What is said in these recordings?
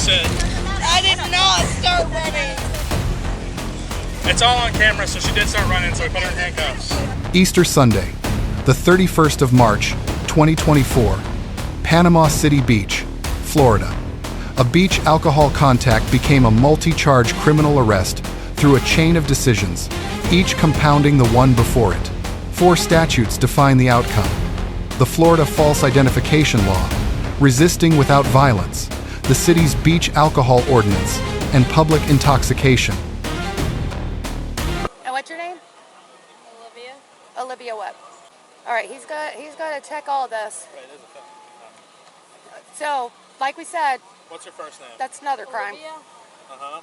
said. I did not start running. It's all on camera, so she did start running, so we put her in handcuffs. Easter Sunday, the 31st of March, 2024, Panama City Beach, Florida. A beach alcohol contact became a multi-charge criminal arrest through a chain of decisions, each compounding the one before it. 4 statutes define the outcome: the Florida False Identification Law, resisting without violence, the city's beach alcohol ordinance, and public intoxication. And what's your name? Olivia. Olivia Webb. All right, he's got to check all of this. So, like we said, What's your first name? that's another crime. Olivia. Uh-huh.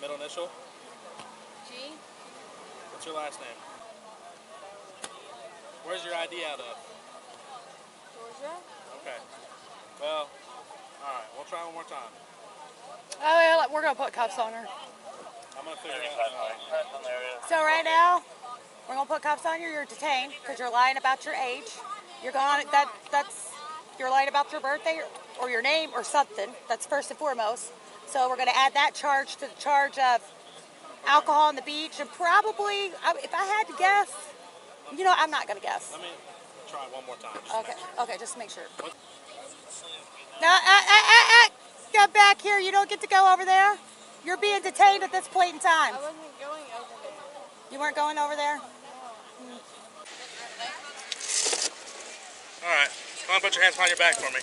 Middle initial? G. What's your last name? Where's your ID out of? Georgia. Okay. Well, alright, we'll try one more time. Oh, yeah, we're going to put cuffs on her. I'm going to figure out. So right now, we're going to put cuffs on you. You're detained because you're lying about your age. You're going, you're lying about your birthday or your name or something. That's first and foremost. So we're going to add that charge to the charge of alcohol on the beach, and probably, if I had to guess, you know, I'm not going to guess. Let me try one more time. Okay, just to make sure. No, get back here. You don't get to go over there. You're being detained at this point in time. I wasn't going over there. You weren't going over there? Alright, come on, put your hands behind your back for me.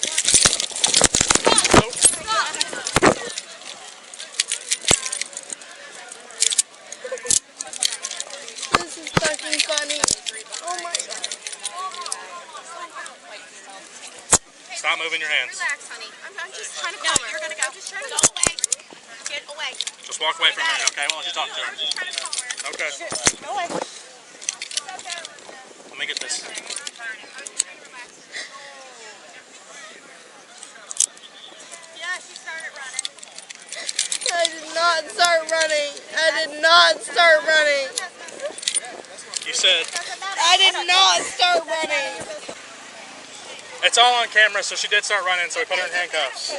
This is fucking funny. Oh my god. Stop moving your hands. Relax, honey. I'm just trying to calm her. You're gonna go. I'm just trying to go away. Get away. Just walk away from her, okay? Why don't you talk to her? I'm just trying to calm her. Okay. Go away. Let me get this. Yeah, she started running. I did not start running. I did not start running. You said. I did not start running. It's all on camera, so she did start running, so we put her in handcuffs.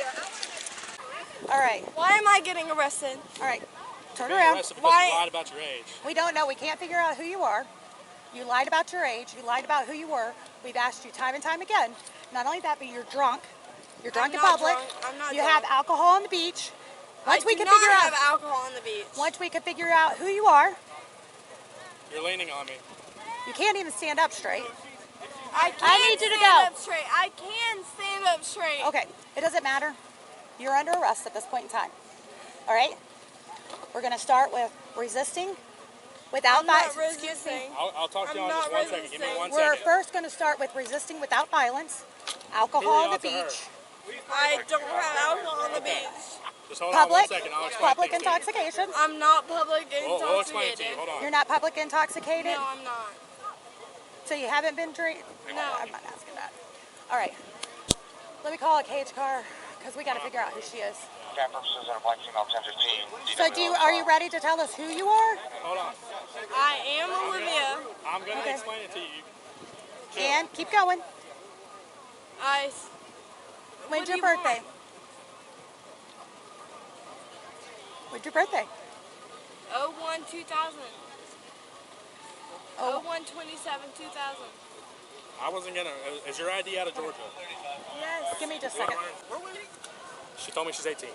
All right. Why am I getting arrested? All right. Turn You're around. arrested because Why- you lied about your age. We don't know. We can't figure out who you are. You lied about your age. You lied about who you were. We've asked you time and time again. Not only that, but you're drunk. You're drunk in not public. drunk. I'm not You drunk. have alcohol on the beach. Once we do can not figure have out. alcohol on the beach. Once we can figure out who you are, You're leaning on me. you can't even stand up straight. I can I need you to stand go. up straight. I can stand up straight. Okay, it doesn't matter. You're under arrest at this point in time. All right? We're going to start with resisting without I'm not violence. Excuse me. resisting. I'll talk to you I'm on just not 1 second. Give me resisting. 1 We're second. first going to start with resisting without violence, alcohol on the Give me the beach, I don't have alcohol on the beach. Just hold on 1 public, second. I'll explain public things to you. intoxication. I'm not public We'll explain it to you. intoxicated. Hold on. You're not public intoxicated, No, I'm not. so you haven't been drinking? No. I'm not asking that. All right. Let me call a cage car because we got to figure out who she is. Cam purposes are black female 1015. So are you ready to tell us who you are? Hold on. I am Olivia. I'm going to Okay. explain it to you. Chill. And keep going. When's do your you birthday? want? When's your birthday? 01-2000. Oh, 01-27-2000. I wasn't going to. Is your ID out of Georgia? Yes. give me just a second. She told me she's 18.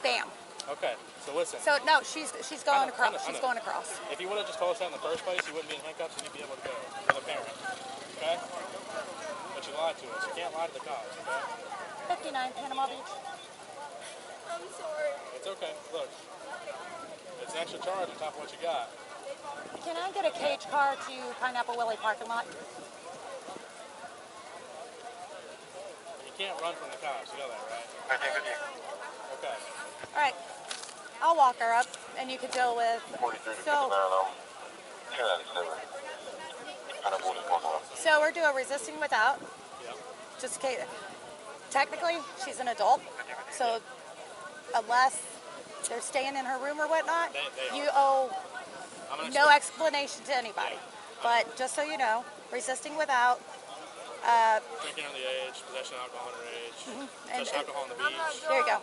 Bam. Okay, so listen. So no, she's going I know, across. I She's know. going across. If you would have just told us that in the first place, you wouldn't be in handcuffs and you'd be able to go with a parent. Okay? But you lied to us. You can't lie to the cops, okay? 59 Panama Beach. I'm sorry. It's okay. Look. It's an extra charge on top of what you got. Can I get a cage car to Pineapple Willie parking lot? You can't run from the cops. You know that, right? Okay. All right. I'll walk her up, and you can deal with. 43 So, 1097. so we're doing resisting without. Yep. Just in case. Technically, she's an adult, so unless they're staying in her room or whatnot, They you owe I'm gonna no explanation to anybody. But just so you know, resisting without Drinking under the age, possession of alcohol underage, And possession of alcohol on the beach. there you go.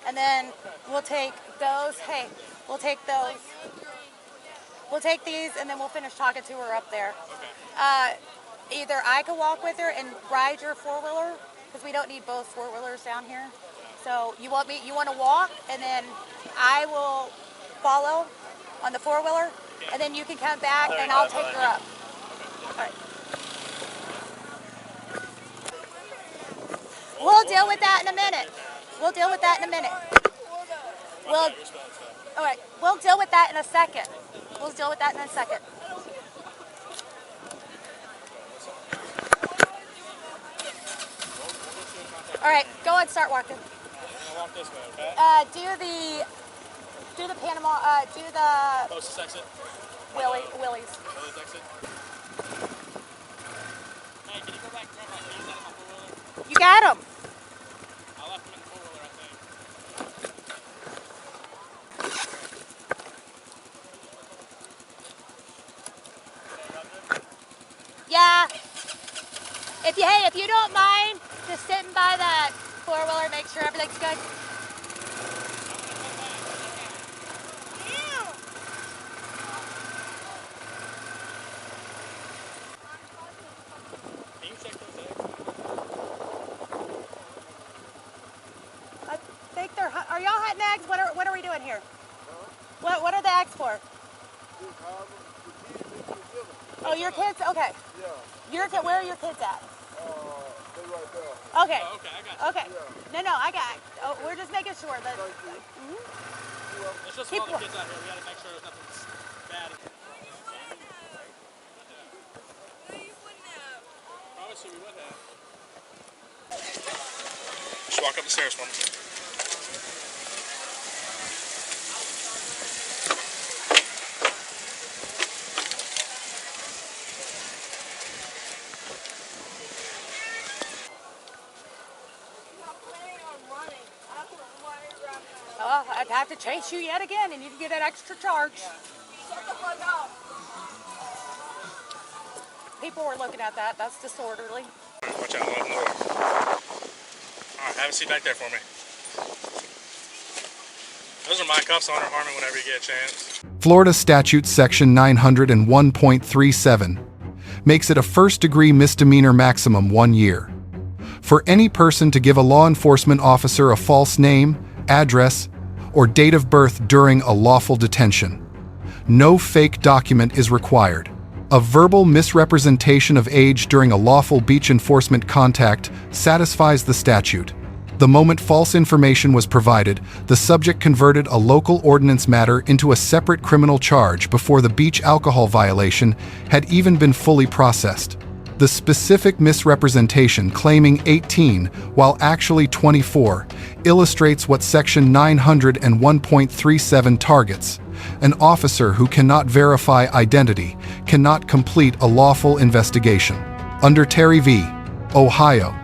And then we'll take those. Hey, we'll take those. We'll take these, and then we'll finish talking to her up there. Okay. Either I could walk with her and ride your four-wheeler, because we don't need both four-wheelers down here. So you want to walk, and then I will follow on the four-wheeler, and then you can come back, and I'll take her up. All right. We'll deal with that in a minute. We'll deal with that in a minute. All right. We'll deal with that in a second. We'll deal with that in a second. All right, go ahead, start walking. I'll walk this way, okay? Do the Panama, do the Closest exit. Willies. Willie's exit. Hey, can you go back and grab my keys out of my four-wheeler? You got them. I left them in the four-wheeler, I think. Yeah. If you don't mind, just sitting by that four-wheeler, make sure everything's good. Can you check those eggs? I think they're. Are y'all hunting eggs? What are we doing here? What are the eggs for? Oh, your kids? Okay. Yeah. Where are your kids at? They right there. Okay. Oh, okay, I got you. Okay. No, I got it. Oh, we're just making sure that. There's just Keep some other kids out here. We gotta make sure there's nothing bad. Obviously we would have. Just walk up the stairs for me. I'd have to chase you yet again, and you'd get an extra charge. People were looking at that. That's disorderly. Watch out, let them know. Alright, have a seat back there for me. Those are my cuffs on her, Harmon, whenever you get a chance. Florida Statute Section 901.37 makes it a first-degree misdemeanor, maximum 1 year. For any person to give a law enforcement officer a false name, address, or date of birth during a lawful detention. No fake document is required. A verbal misrepresentation of age during a lawful beach enforcement contact satisfies the statute. The moment false information was provided, the subject converted a local ordinance matter into a separate criminal charge before the beach alcohol violation had even been fully processed. The specific misrepresentation, claiming 18 while actually 24, illustrates what Section 901.37 targets. An officer who cannot verify identity cannot complete a lawful investigation. Under Terry v. Ohio,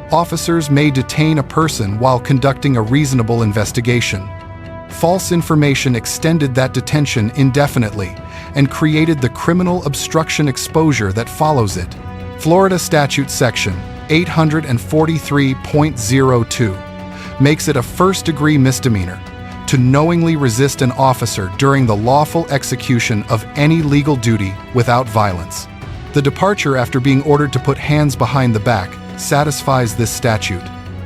officers may detain a person while conducting a reasonable investigation. False information extended that detention indefinitely and created the criminal obstruction exposure that follows it. Florida Statute Section 843.02 makes it a first-degree misdemeanor to knowingly resist an officer during the lawful execution of any legal duty without violence. The departure after being ordered to put hands behind the back satisfies this statute.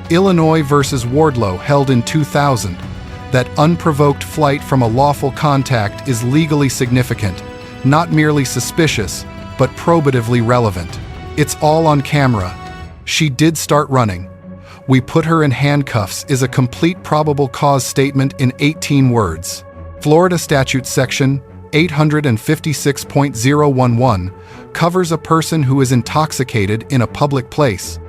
Illinois versus Wardlow held in 2000 that unprovoked flight from a lawful contact is legally significant, not merely suspicious, but probatively relevant. It's all on camera. She did start running. We put her in handcuffs is a complete probable cause statement in 18 words. Florida Statute Section 856.011 covers a person who is intoxicated in a public place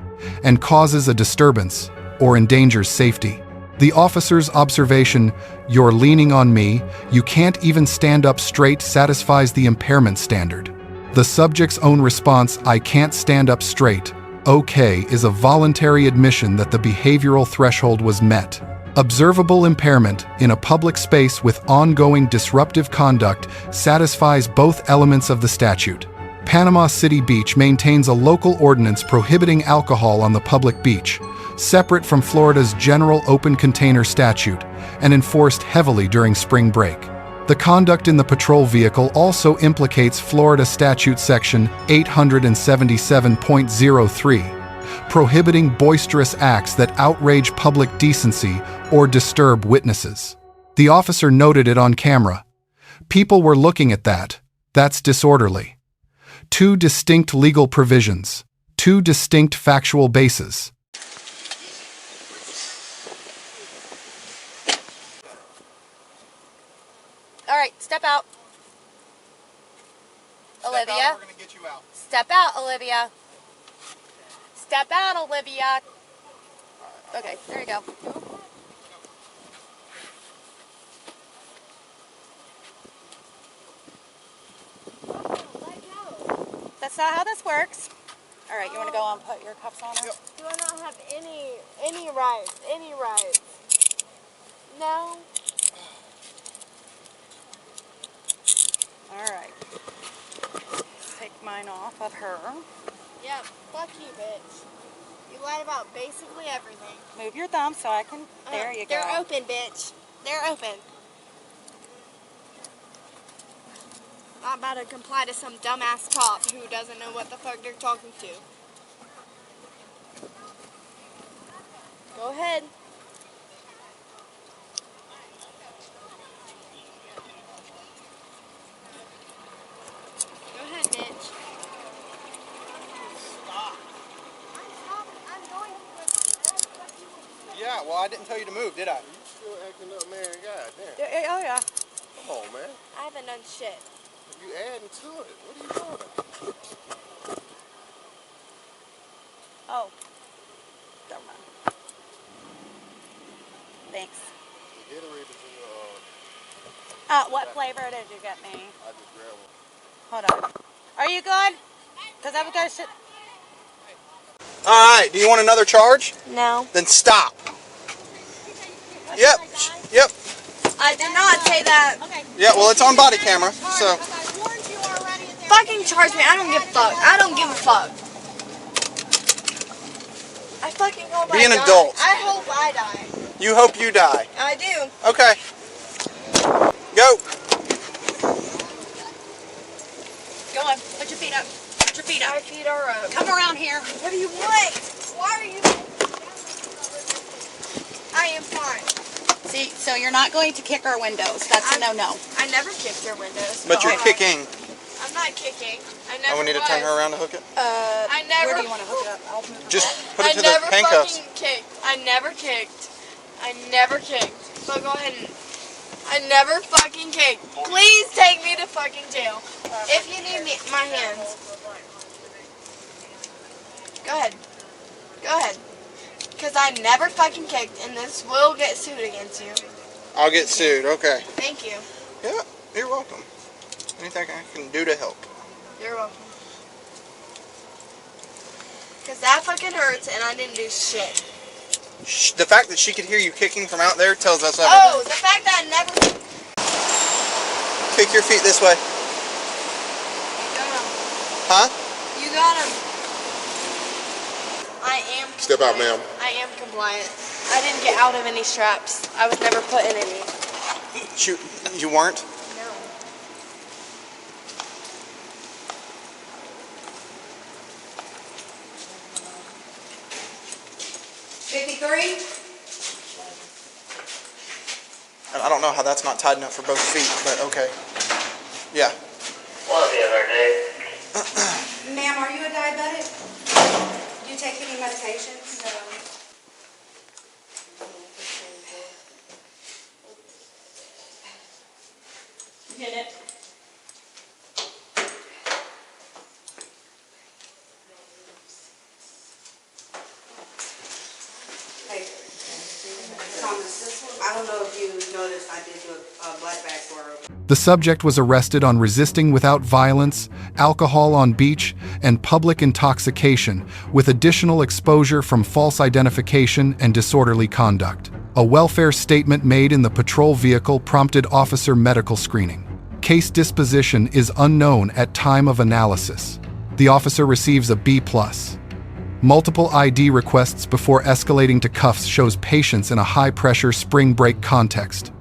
and causes a disturbance or endangers safety. The officer's observation, "You're leaning on me, you can't even stand up straight," satisfies the impairment standard. The subject's own response, "I can't stand up straight, okay," is a voluntary admission that the behavioral threshold was met. Observable impairment in a public space with ongoing disruptive conduct satisfies both elements of the statute. Panama City Beach maintains a local ordinance prohibiting alcohol on the public beach, separate from Florida's general open container statute, and enforced heavily during spring break. The conduct in the patrol vehicle also implicates Florida Statute Section 877.03, prohibiting boisterous acts that outrage public decency or disturb witnesses. The officer noted it on camera. People were looking at that. That's disorderly. Two distinct legal provisions. Two distinct factual bases. All right, step out. Olivia. Step out, we're gonna get you out. Step out, Olivia. Step out, Olivia. Okay, there you go. That's not how this works. All right, you want to go and put your cuffs on her? Do I not have any rights? Any rights? No. All right. Take mine off of her. Yeah, fuck you, bitch. You lied about basically everything. Move your thumb so I can. There you go. They're open, bitch. They're open. I'm about to comply to some dumbass cop who doesn't know what the fuck they're talking to. Go ahead. Go ahead, bitch. Stop. I'm going to. Yeah, well, I didn't tell you to move, did I? You still acting up, man. God damn. Oh yeah. Come on, man. I haven't done shit. You adding to it. What are you doing? Oh. Never mind. Thanks. The Gatorade is in What flavor did you get me? I just grabbed one. Hold on. Are you good? Because I'm going to. All right, do you want another charge? No. Then stop. Yep, yep. I did not say that. Okay. Yeah, well, it's on body camera, so. Fucking charge me. I don't give a fuck. I don't give a fuck. I fucking hope Be I an die. adult. I hope I die. You hope you die. I do. Okay. Go. Go on. Put your feet up. Put your feet My up. feet are up. Come around here. What do you want? Why are you? I am fine. See, so you're not going to kick our windows. That's a no-no. I never kicked your windows. But you're kicking. I'm not kicking. I never Oh, we need to turn her around to hook it? I never. Where do you want to hook it up? I'll move it. Just put I it to the never handcuffs. fucking kicked. I never kicked. I never kicked. So go ahead and. I never fucking kicked. Please take me to fucking jail. If you need me, my hands. Go ahead. Go ahead. Because I never fucking kicked, and this will get sued against you. I'll get sued, okay. Thank you. Yeah, you're welcome. Anything I can do to help. You're welcome. Because that fucking hurts, and I didn't do shit. The fact that she could hear you kicking from out there tells us everything. Oh, the fact that I never... Kick your feet this way. You got him. Huh? You got him. I am Step out, compliant. ma'am. I am compliant. I didn't get out of any straps. I was never put in any. You weren't? No. I don't know how that's not tied enough for both feet, but okay. Yeah. Ma'am, are you a diabetic? Do you take any medications? No. Hit it. Hey, Thomas, I don't know if you noticed I did you a black bag for her. The subject was arrested on resisting without violence, alcohol on beach, and public intoxication, with additional exposure from false identification and disorderly conduct. A welfare statement made in the patrol vehicle prompted officer medical screening. Case disposition is unknown at time of analysis. The officer receives a B+. Multiple ID requests before escalating to cuffs shows patience in a high-pressure spring break context.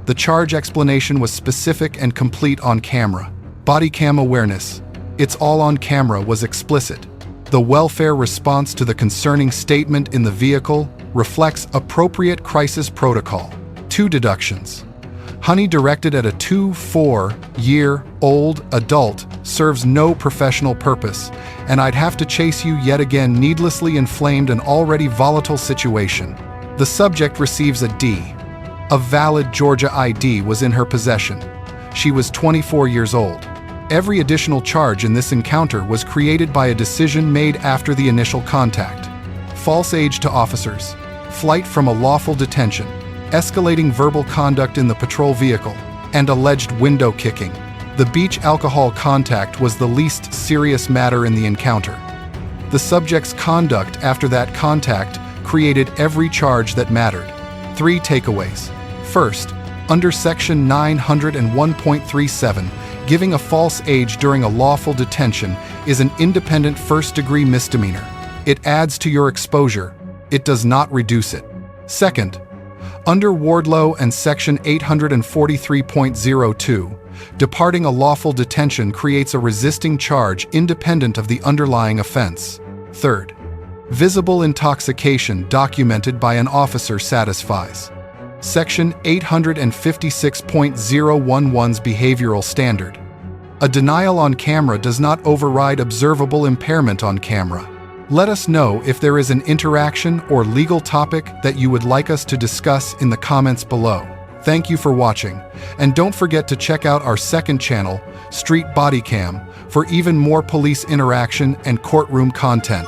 The charge explanation was specific and complete on camera. Bodycam awareness. It's all on camera was explicit. The welfare response to the concerning statement in the vehicle reflects appropriate crisis protocol. 2 deductions. Honey directed at a 2-4-year-old adult serves no professional purpose, and I'd have to chase you yet again needlessly inflamed an already volatile situation. The subject receives a D. A valid Georgia ID was in her possession. She was 24 years old. Every additional charge in this encounter was created by a decision made after the initial contact. False age to officers, flight from a lawful detention, escalating verbal conduct in the patrol vehicle, and alleged window kicking. The beach alcohol contact was the least serious matter in the encounter. The subject's conduct after that contact created every charge that mattered. 3 takeaways. First, under Section 901.37, giving a false age during a lawful detention is an independent first-degree misdemeanor. It adds to your exposure. It does not reduce it. Second, under Wardlow and Section 843.02, departing a lawful detention creates a resisting charge independent of the underlying offense. Third, visible intoxication documented by an officer satisfies Section 856.011's behavioral standard. A denial on camera does not override observable impairment on camera. Let us know if there is an interaction or legal topic that you would like us to discuss in the comments below. Thank you for watching, and don't forget to check out our second channel, Street Bodycam, for even more police interaction and courtroom content.